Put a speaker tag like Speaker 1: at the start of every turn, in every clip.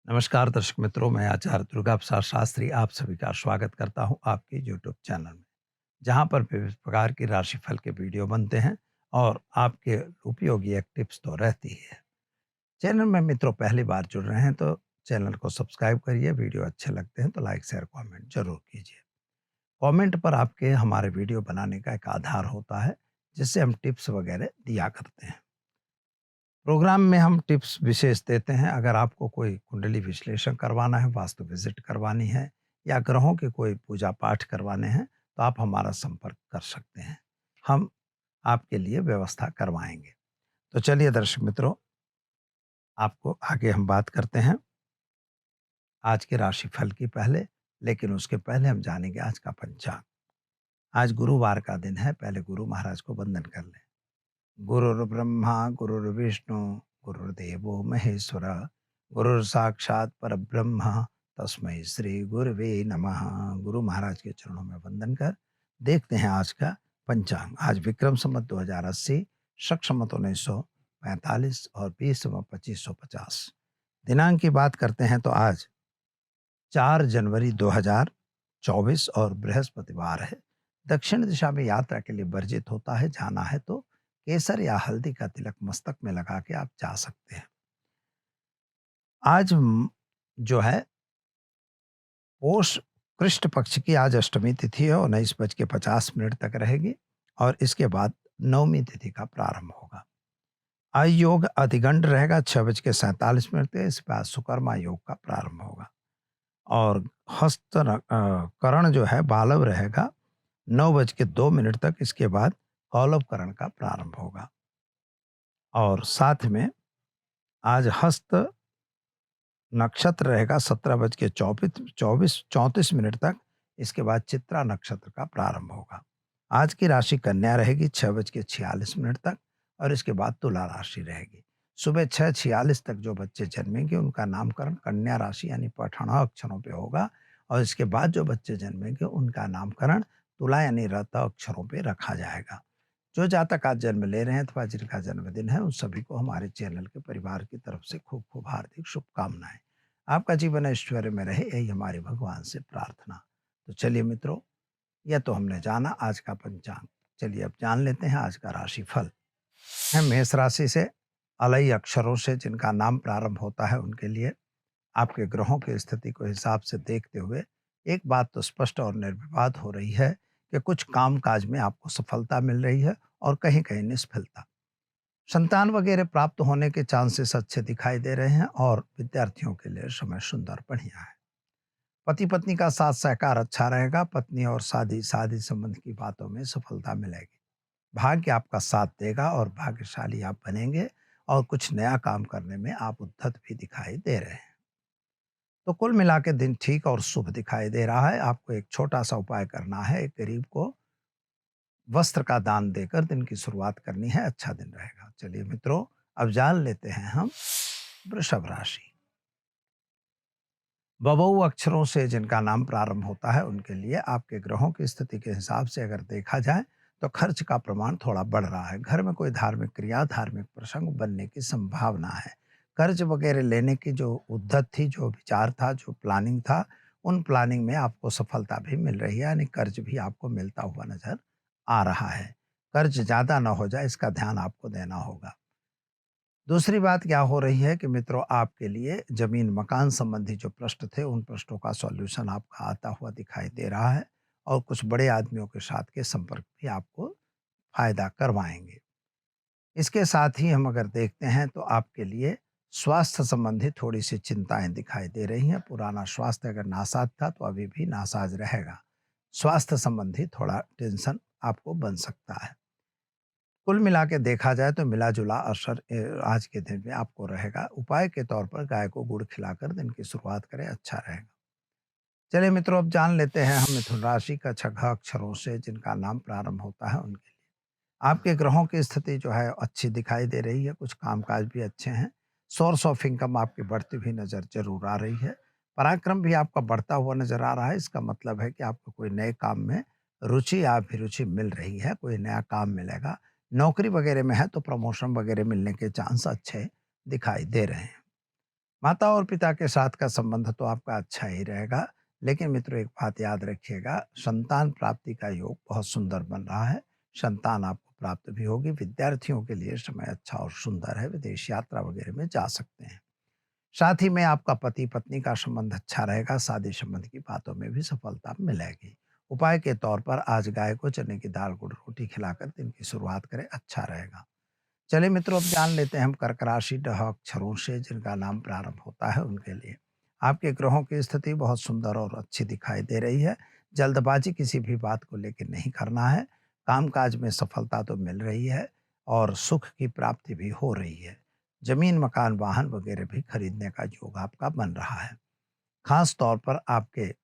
Speaker 1: नमस्कार दर्शक मित्रों, मैं आचार्य दुर्गा प्रसाद शास्त्री आप सभी का स्वागत करता हूं आपके यूट्यूब चैनल में, जहां पर विविध प्रकार की राशिफल के वीडियो बनते हैं और आपके उपयोगी एक टिप्स तो रहती ही है। चैनल में मित्रों पहली बार जुड़ रहे हैं तो चैनल को सब्सक्राइब करिए। वीडियो अच्छे लगते हैं तो लाइक शेयर कमेंट जरूर कीजिए। कमेंट पर आपके हमारे वीडियो बनाने का एक आधार होता है, जिससे हम टिप्स वगैरह दिया करते हैं। प्रोग्राम में हम टिप्स विशेष देते हैं। अगर आपको कोई कुंडली विश्लेषण करवाना है, वास्तु विजिट करवानी है या ग्रहों के कोई पूजा पाठ करवाने हैं, तो आप हमारा संपर्क कर सकते हैं। हम आपके लिए व्यवस्था करवाएंगे। तो चलिए दर्शक मित्रों, आपको आगे हम बात करते हैं आज के राशिफल की पहले, लेकिन उसके पहले हम जानेंगे आज का पंचांग। आज गुरुवार का दिन है। पहले गुरु महाराज को वंदन कर लें। गुरुर्ब्रह्मा गुरुर्विष्णु गुरुर्देवो महेश्वर गुरुर साक्षात परब्रह्म तस्मै श्री गुरुवे नमः। गुरु महाराज के चरणों में वंदन कर देखते हैं आज का पंचांग। आज विक्रम संवत 2080, शक संवत 1945 और बीस संवत 2550। दिनांक की बात करते हैं तो आज 4 जनवरी 2024 और बृहस्पतिवार है। दक्षिण दिशा में यात्रा के लिए वर्जित होता है। जाना है तो केसर या हल्दी का तिलक मस्तक में लगा के आप जा सकते हैं। आज जो है पोष कृष्ण पक्ष की आज अष्टमी तिथि है। 19:50 तक रहेगी और इसके बाद नवमी तिथि का प्रारंभ होगा। आज योग अधिगंड रहेगा 6:47 तक। इसके बाद सुकर्मा योग का प्रारंभ होगा और करण जो है बालव रहेगा 9:02 तक। इसके बाद कौलव करण का प्रारंभ होगा और साथ में आज हस्त नक्षत्र रहेगा 17:34 तक। इसके बाद चित्रा नक्षत्र का प्रारंभ होगा। आज की राशि कन्या रहेगी 6:46 तक और इसके बाद तुला राशि रहेगी। सुबह 6:46 तक जो बच्चे जन्मेंगे उनका नामकरण कन्या राशि यानी पठना अक्षरों पे होगा और इसके बाद जो बच्चे जन्मेंगे उनका नामकरण तुला यानी रत अक्षरों पे रखा जाएगा। जो जातक आज जन्म ले रहे हैं अथवा जिनका जन्मदिन है, उन सभी को हमारे चैनल के परिवार की तरफ से खूब खूब हार्दिक शुभकामनाएं। आपका जीवन ऐश्वर्य में रहे, यही हमारे भगवान से प्रार्थना। तो चलिए मित्रों, यह तो हमने जाना आज का पंचांग। चलिए अब जान लेते हैं आज का राशिफल। है मेष राशि से अलई अक्षरों से जिनका नाम प्रारंभ होता है उनके लिए आपके ग्रहों की स्थिति को हिसाब से देखते हुए एक बात तो स्पष्ट और निर्विवाद हो रही है कि कुछ काम काज में आपको सफलता मिल रही है और कहीं कहीं निष्फलता। संतान वगैरह प्राप्त होने के चांसेस अच्छे दिखाई दे रहे हैं और विद्यार्थियों के लिए समय सुंदर बढ़िया है। पति पत्नी का साथ सहकार अच्छा रहेगा। पत्नी और शादी शादी संबंध की बातों में सफलता मिलेगी। भाग्य आपका साथ देगा और भाग्यशाली आप बनेंगे और कुछ नया काम करने में आप उद्धत भी दिखाई दे रहे हैं। तो कुल मिला के दिन ठीक और शुभ दिखाई दे रहा है। आपको एक छोटा सा उपाय करना है। एक गरीब को वस्त्र का दान देकर दिन की शुरुआत करनी है। अच्छा दिन रहेगा। चलिए मित्रों, अब जान लेते हैं हम वृषभ राशि। बबऊ अक्षरों से जिनका नाम प्रारंभ होता है उनके लिए आपके ग्रहों की स्थिति के हिसाब से अगर देखा जाए तो खर्च का प्रमाण थोड़ा बढ़ रहा है। घर में कोई धार्मिक क्रिया, धार्मिक प्रसंग बनने की संभावना है। कर्ज वगैरह लेने की जो उद्यत थी, जो विचार था, जो प्लानिंग था, उन प्लानिंग में आपको सफलता भी मिल रही है, यानी कर्ज भी आपको मिलता हुआ नजर आ रहा है। कर्ज ज्यादा ना हो जाए, इसका ध्यान आपको देना होगा। दूसरी बात क्या हो रही है कि मित्रों, आपके लिए जमीन मकान संबंधी जो प्रश्न थे उन प्रश्नों का सॉल्यूशन आपका आता हुआ दिखाई दे रहा है और कुछ बड़े आदमियों के साथ के संपर्क भी आपको फायदा करवाएंगे। इसके साथ ही हम अगर देखते हैं तो आपके लिए स्वास्थ्य संबंधी थोड़ी सी चिंताएं दिखाई दे रही हैं। पुराना स्वास्थ्य अगर नासाज था तो अभी भी नासाज रहेगा। स्वास्थ्य संबंधी थोड़ा टेंशन आपको बन सकता है। कुल मिला के देखा जाए तो मिला-जुला असर आज के दिन में आपको रहेगा। उपाय के तौर पर गाय को गुड़ खिलाकर दिन की शुरुआत करें, अच्छा रहेगा। चलिए मित्रों, अब जान लेते हैं हम मिथुन राशि का 6 अक्षरों से जिनका नाम प्रारंभ होता है उनके लिए। आपके ग्रहों की स्थिति जो है अच्छी दिखाई दे रही है। कुछ कामकाज भी अच्छे हैं। सोर्स ऑफ इनकम आपकी बढ़ती हुई नज़र ज़रूर आ रही है। पराक्रम भी आपका बढ़ता हुआ नज़र आ रहा है। इसका मतलब है कि आपको कोई नए काम में रुचि या अभिरुचि मिल रही है। कोई नया काम मिलेगा। नौकरी वगैरह में है तो प्रमोशन वगैरह मिलने के चांस अच्छे दिखाई दे रहे हैं। माता और पिता के साथ का संबंध तो आपका अच्छा ही रहेगा, लेकिन मित्रों एक बात याद रखिएगा, संतान प्राप्ति का योग बहुत सुंदर बन रहा है। संतान आपको प्राप्त भी होगी। विद्यार्थियों के लिए समय अच्छा और सुंदर है, विदेश यात्रा वगैरह में जा सकते हैं। साथ ही में आपका पति-पत्नी का संबंध अच्छा रहेगा, शादी संबंध की बातों में भी सफलता मिलेगी। उपाय के तौर पर आज गाय को चने की दाल, गुड़, रोटी खिलाकर दिन की शुरुआत करें, अच्छा रहेगा। चलिए मित्रों, अब जान लेते हैं हम कर्क राशि ड अक्षरों से जिनका नाम प्रारंभ होता है उनके लिए। आपके ग्रहों की स्थिति बहुत सुंदर और अच्छी दिखाई दे रही है। जल्दबाजी किसी भी बात को लेकर नहीं करना है। कामकाज में सफलता तो मिल रही है और सुख की प्राप्ति भी हो रही है। जमीन, मकान, वाहन वगैरह भी खरीदने का योग आपका बन रहा है। खास तौर पर आपके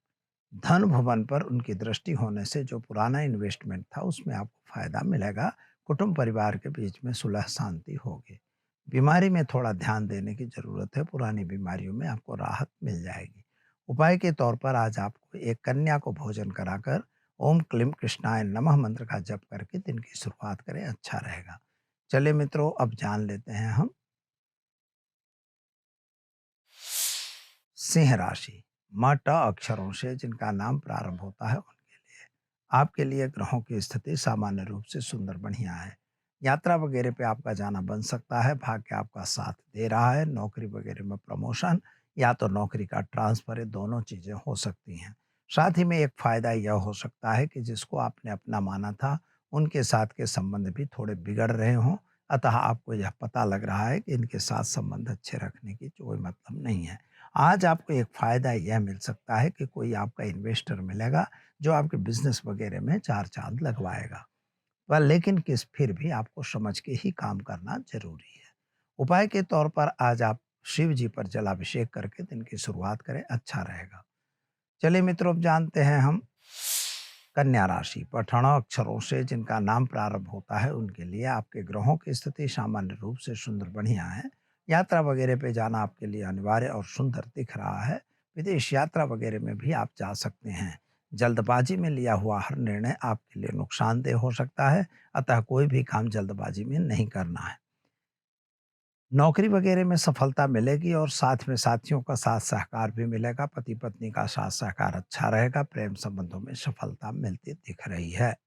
Speaker 1: धन भवन पर उनकी दृष्टि होने से जो पुराना इन्वेस्टमेंट था उसमें आपको फायदा मिलेगा। कुटुंब परिवार के बीच में सुलह शांति होगी। बीमारी में थोड़ा ध्यान देने की जरूरत है, पुरानी बीमारियों में आपको राहत मिल जाएगी। उपाय के तौर पर आज आपको एक कन्या को भोजन कराकर ओम क्लीम कृष्णाय नमः मंत्र का जप करके दिन की शुरुआत करें, अच्छा रहेगा। चलिए मित्रों, अब जान लेते हैं हम सिंह राशि। म ट अक्षरों से जिनका नाम प्रारंभ होता है उनके लिए। आपके लिए ग्रहों की स्थिति सामान्य रूप से सुंदर बढ़िया है। यात्रा वगैरह पे आपका जाना बन सकता है। भाग्य आपका साथ दे रहा है। नौकरी वगैरह में प्रमोशन या तो नौकरी का ट्रांसफर, ये दोनों चीज़ें हो सकती हैं। साथ ही में एक फ़ायदा यह हो सकता है कि जिसको आपने अपना माना था, उनके साथ के संबंध भी थोड़े बिगड़ रहे हों। अतः आपको यह पता लग रहा है कि इनके साथ संबंध अच्छे रखने की कोई मतलब नहीं है। आज आपको एक फ़ायदा यह मिल सकता है कि कोई आपका इन्वेस्टर मिलेगा जो आपके बिजनेस वगैरह में चार चांद लगवाएगा। पर लेकिन किस फिर भी आपको समझ के ही काम करना जरूरी है। उपाय के तौर पर आज आप शिव जी पर जलाभिषेक करके दिन की शुरुआत करें, अच्छा रहेगा। चलिए मित्रों, अब जानते हैं हम कन्या राशि। पठण अक्षरों से जिनका नाम प्रारंभ होता है उनके लिए आपके ग्रहों की स्थिति सामान्य रूप से सुंदर बढ़िया है। यात्रा वगैरह पे जाना आपके लिए अनिवार्य और सुंदर दिख रहा है। विदेश यात्रा वगैरह में भी आप जा सकते हैं। जल्दबाजी में लिया हुआ हर निर्णय आपके लिए नुकसानदेह हो सकता है, अतः कोई भी काम जल्दबाजी में नहीं करना है। नौकरी वगैरह में सफलता मिलेगी और साथ में साथियों का साथ सहकार भी मिलेगा। पति पत्नी का साथ सहकार अच्छा रहेगा। प्रेम संबंधों में सफलता मिलती दिख रही है।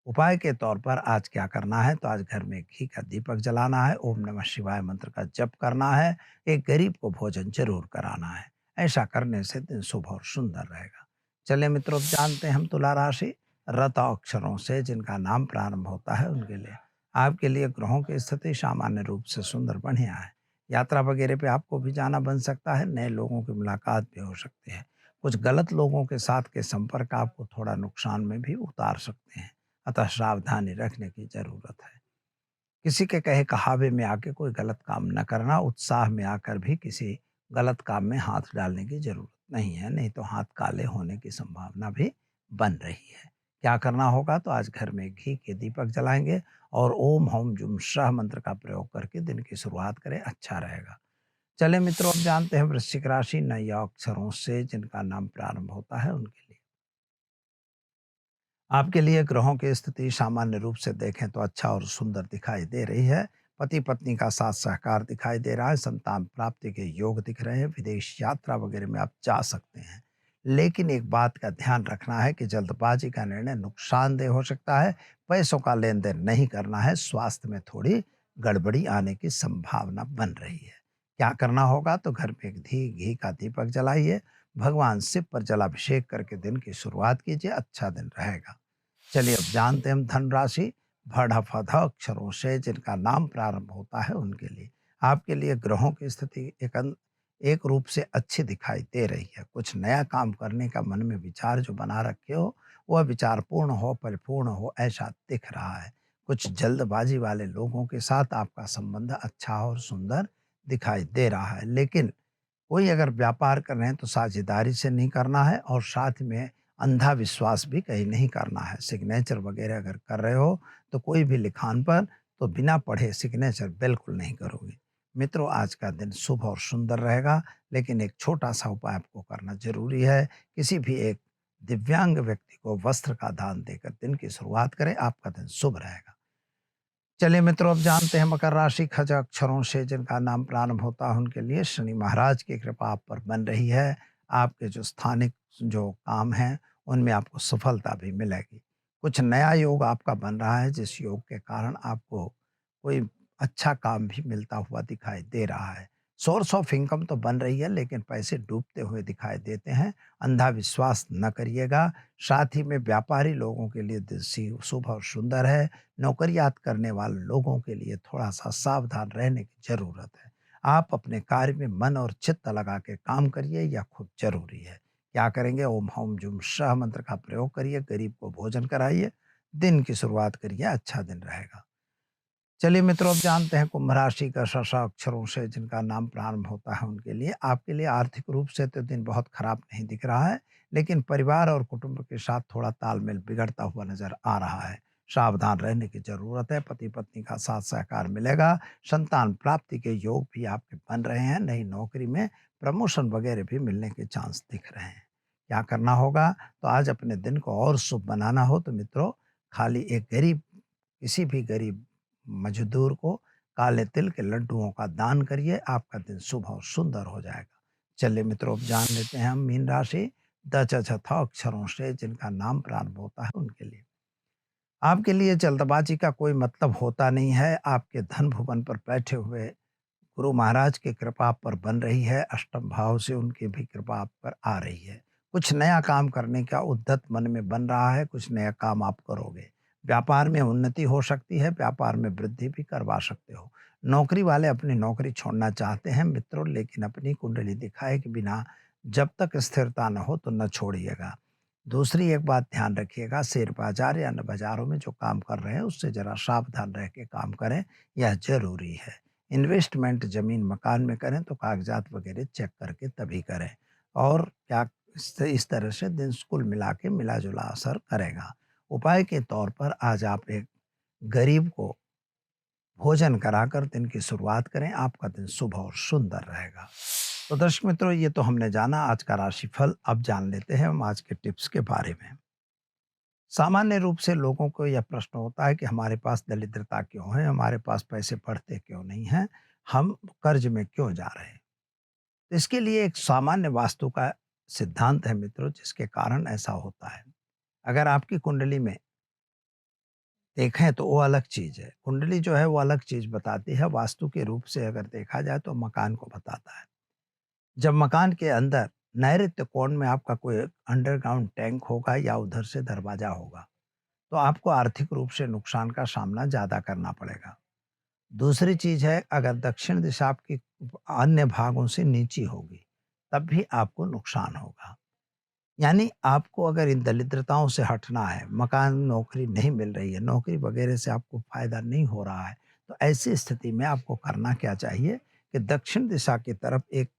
Speaker 1: उपाय के तौर पर आज क्या करना है, तो आज घर में घी का दीपक जलाना है, ओम नमः शिवाय मंत्र का जप करना है, एक गरीब को भोजन जरूर कराना है। ऐसा करने से दिन शुभ और सुंदर रहेगा। चलिए मित्रों, अब जानते हैं हम तुला राशि। रत अक्षरों से जिनका नाम प्रारंभ होता है उनके लिए। आपके लिए ग्रहों की स्थिति सामान्य रूप से सुंदर बढ़िया है। यात्रा वगैरह पे आपको भी जाना बन सकता है। नए लोगों की मुलाकात भी हो सकती है। कुछ गलत लोगों के साथ के संपर्क आपको थोड़ा नुकसान में भी उतार सकते हैं, अतः सावधानी रखने की जरूरत है। किसी के कहे कहावे में आके कोई गलत काम न करना। उत्साह में आकर भी किसी गलत काम में हाथ डालने की जरूरत नहीं है, नहीं तो हाथ काले होने की संभावना भी बन रही है। क्या करना होगा, तो आज घर में घी के दीपक जलाएंगे और ओम हौम जुम शाह मंत्र का प्रयोग करके दिन की शुरुआत करें, अच्छा रहेगा। चले मित्रों, अब जानते हैं वृश्चिक राशि। नए अक्षरों से जिनका नाम प्रारंभ होता है उनके लिए। आपके लिए ग्रहों की स्थिति सामान्य रूप से देखें तो अच्छा और सुंदर दिखाई दे रही है। पति पत्नी का साथ सहकार दिखाई दे रहा है। संतान प्राप्ति के योग दिख रहे हैं। विदेश यात्रा वगैरह में आप जा सकते हैं। लेकिन एक बात का ध्यान रखना है कि जल्दबाजी का निर्णय नुकसानदेह हो सकता है। पैसों का लेन देन नहीं करना है। स्वास्थ्य में थोड़ी गड़बड़ी आने की संभावना बन रही है। क्या करना होगा, तो घर में एक घी का दीपक जलाइए। भगवान शिव पर जलाभिषेक करके दिन की शुरुआत कीजिए, अच्छा दिन रहेगा। चलिए अब जानते हैं हम धनराशि। भड़ फध अक्षरों से जिनका नाम प्रारंभ होता है उनके लिए। आपके लिए ग्रहों की स्थिति एक रूप से अच्छी दिखाई दे रही है। कुछ नया काम करने का मन में विचार जो बना रखे हो, वह विचार पूर्ण हो, परिपूर्ण हो, ऐसा दिख रहा है। कुछ जल्दबाजी वाले लोगों के साथ आपका संबंध अच्छा और सुंदर दिखाई दे रहा है, लेकिन कोई अगर व्यापार कर रहे हैं तो साझेदारी से नहीं करना है और साथ में अंधा विश्वास भी कहीं नहीं करना है। सिग्नेचर वगैरह अगर कर रहे हो तो कोई भी लिखान पर तो बिना पढ़े सिग्नेचर बिल्कुल नहीं करोगे। मित्रों, आज का दिन शुभ और सुंदर रहेगा, लेकिन एक छोटा सा उपाय आपको करना जरूरी है। किसी भी एक दिव्यांग व्यक्ति को वस्त्र का दान देकर दिन की शुरुआत करें, आपका दिन शुभ रहेगा। चलिए मित्रों, अब जानते हैं मकर राशि खज अक्षरों से जिनका नाम प्रारंभ होता है उनके लिए शनि महाराज की कृपा आप पर बन रही है। आपके जो स्थानिक जो काम हैं उनमें आपको सफलता भी मिलेगी। कुछ नया योग आपका बन रहा है जिस योग के कारण आपको कोई अच्छा काम भी मिलता हुआ दिखाई दे रहा है। सोर्स ऑफ इनकम तो बन रही है लेकिन पैसे डूबते हुए दिखाई देते हैं। अंधा विश्वास न करिएगा। साथ ही में व्यापारी लोगों के लिए दिन शुभ और सुंदर है। नौकरियात करने वाले लोगों के लिए थोड़ा-सा सावधान रहने की ज़रूरत है। आप अपने कार्य में मन और चित्त लगा के काम करिए, यह खूब ज़रूरी है। क्या करेंगे? ओम हौम जुम सह मंत्र का प्रयोग करिए, गरीब को भोजन कराइए, दिन की शुरुआत करिए, अच्छा दिन रहेगा। चलिए मित्रों, अब जानते हैं कुंभ राशि का श अक्षरों से जिनका नाम प्रारंभ होता है उनके लिए। आपके लिए आर्थिक रूप से तो दिन बहुत खराब नहीं दिख रहा है, लेकिन परिवार और कुटुंब के साथ थोड़ा तालमेल बिगड़ता हुआ नज़र आ रहा है। सावधान रहने की ज़रूरत है, पति-पत्नी का साथ सहकार मिलेगा, संतान प्राप्ति के योग भी आपके बन रहे हैं, नई नौकरी में प्रमोशन वगैरह भी मिलने के चांस दिख रहे हैं। क्या करना होगा? तो आज अपने दिन को और शुभ बनाना हो तो मित्रों, खाली एक गरीब किसी भी गरीब मज़दूर को काले तिल के लड्डुओं का दान करिए, आपका दिन शुभ और सुंदर हो जाएगा। चलिए मित्रों, अब जान लेते हैं हम मीन राशि 10 अक्षरों से जिनका नाम प्रारंभ होता है उनके लिए। आपके लिए जल्दबाजी का कोई मतलब होता नहीं है। आपके धन भुवन पर बैठे हुए गुरु महाराज की कृपा आप पर बन रही है, अष्टम भाव से उनकी भी कृपा आप पर आ रही है। कुछ नया काम करने का उद्यत मन में बन रहा है, कुछ नया काम आप करोगे। व्यापार में उन्नति हो सकती है, व्यापार में वृद्धि भी करवा सकते हो। नौकरी वाले अपनी नौकरी छोड़ना चाहते हैं मित्रों, लेकिन अपनी कुंडली दिखाए के बिना जब तक स्थिरता न हो तो न छोड़िएगा। दूसरी एक बात ध्यान रखिएगा, शेयर बाजार या अन्य बाजारों में जो काम कर रहे हैं उससे ज़रा सावधान रह के काम करें, यह ज़रूरी है। इन्वेस्टमेंट ज़मीन मकान में करें तो कागज़ात वगैरह चेक करके तभी करें। और क्या इस तरह से दिन कुल मिला के मिला-जुला असर करेगा। उपाय के तौर पर आज आप एक गरीब को भोजन कराकर दिन की शुरुआत करें, आपका दिन शुभ और सुंदर रहेगा। तो दर्शक मित्रों, ये तो हमने जाना आज का राशिफल। अब जान लेते हैं हम आज के टिप्स के बारे में। सामान्य रूप से लोगों को यह प्रश्न होता है कि हमारे पास दरिद्रता क्यों है, हमारे पास पैसे बढ़ते क्यों नहीं हैं, हम कर्ज में क्यों जा रहे हैं। तो इसके लिए एक सामान्य वास्तु का सिद्धांत है मित्रों, जिसके कारण ऐसा होता है। अगर आपकी कुंडली में देखें तो वो अलग चीज़ है, कुंडली जो है वो अलग चीज़ बताती है। वास्तु के रूप से अगर देखा जाए तो मकान को बताता है। जब मकान के अंदर नैऋत्य कोण में आपका कोई अंडरग्राउंड टैंक होगा या उधर से दरवाजा होगा, तो आपको आर्थिक रूप से नुकसान का सामना ज़्यादा करना पड़ेगा। दूसरी चीज़ है, अगर दक्षिण दिशा आपकी अन्य भागों से नीची होगी, तब भी आपको नुकसान होगा। यानी आपको अगर इन दरिद्रताओं से हटना है, मकान, नौकरी नहीं मिल रही है, नौकरी वगैरह से आपको फ़ायदा नहीं हो रहा है, तो ऐसी स्थिति में आपको करना क्या चाहिए कि दक्षिण दिशा की तरफ एक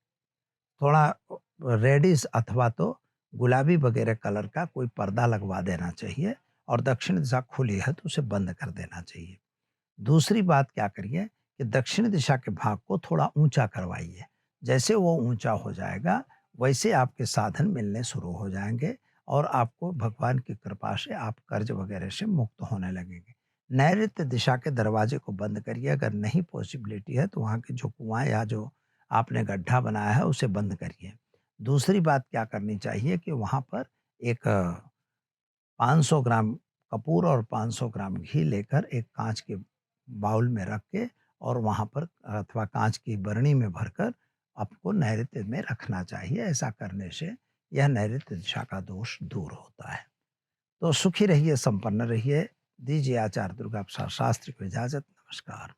Speaker 1: थोड़ा रेडिश अथवा तो गुलाबी वगैरह कलर का कोई पर्दा लगवा देना चाहिए, और दक्षिण दिशा खुली है तो उसे बंद कर देना चाहिए। दूसरी बात क्या करिए कि दक्षिण दिशा के भाग को थोड़ा ऊंचा करवाइए। जैसे वो ऊंचा हो जाएगा, वैसे आपके साधन मिलने शुरू हो जाएंगे और आपको भगवान की कृपा से आप कर्ज वगैरह से मुक्त होने लगेंगे। नैऋत्य दिशा के दरवाजे को बंद करिए। अगर नहीं पॉसिबिलिटी है तो वहाँ के जो कुआं या जो आपने गड्ढा बनाया है उसे बंद करिए। दूसरी बात क्या करनी चाहिए कि वहाँ पर एक 500 ग्राम कपूर और 500 ग्राम घी लेकर एक कांच के बाउल में रख के और वहाँ पर अथवा कांच की बरनी में भरकर आपको नैऋत्य में रखना चाहिए। ऐसा करने से यह नैऋत्य दिशा का दोष दूर होता है। तो सुखी रहिए, संपन्न रहिए। दीजिए आचार्य दुर्गा प्रसाद शास्त्री को इजाज़त। नमस्कार।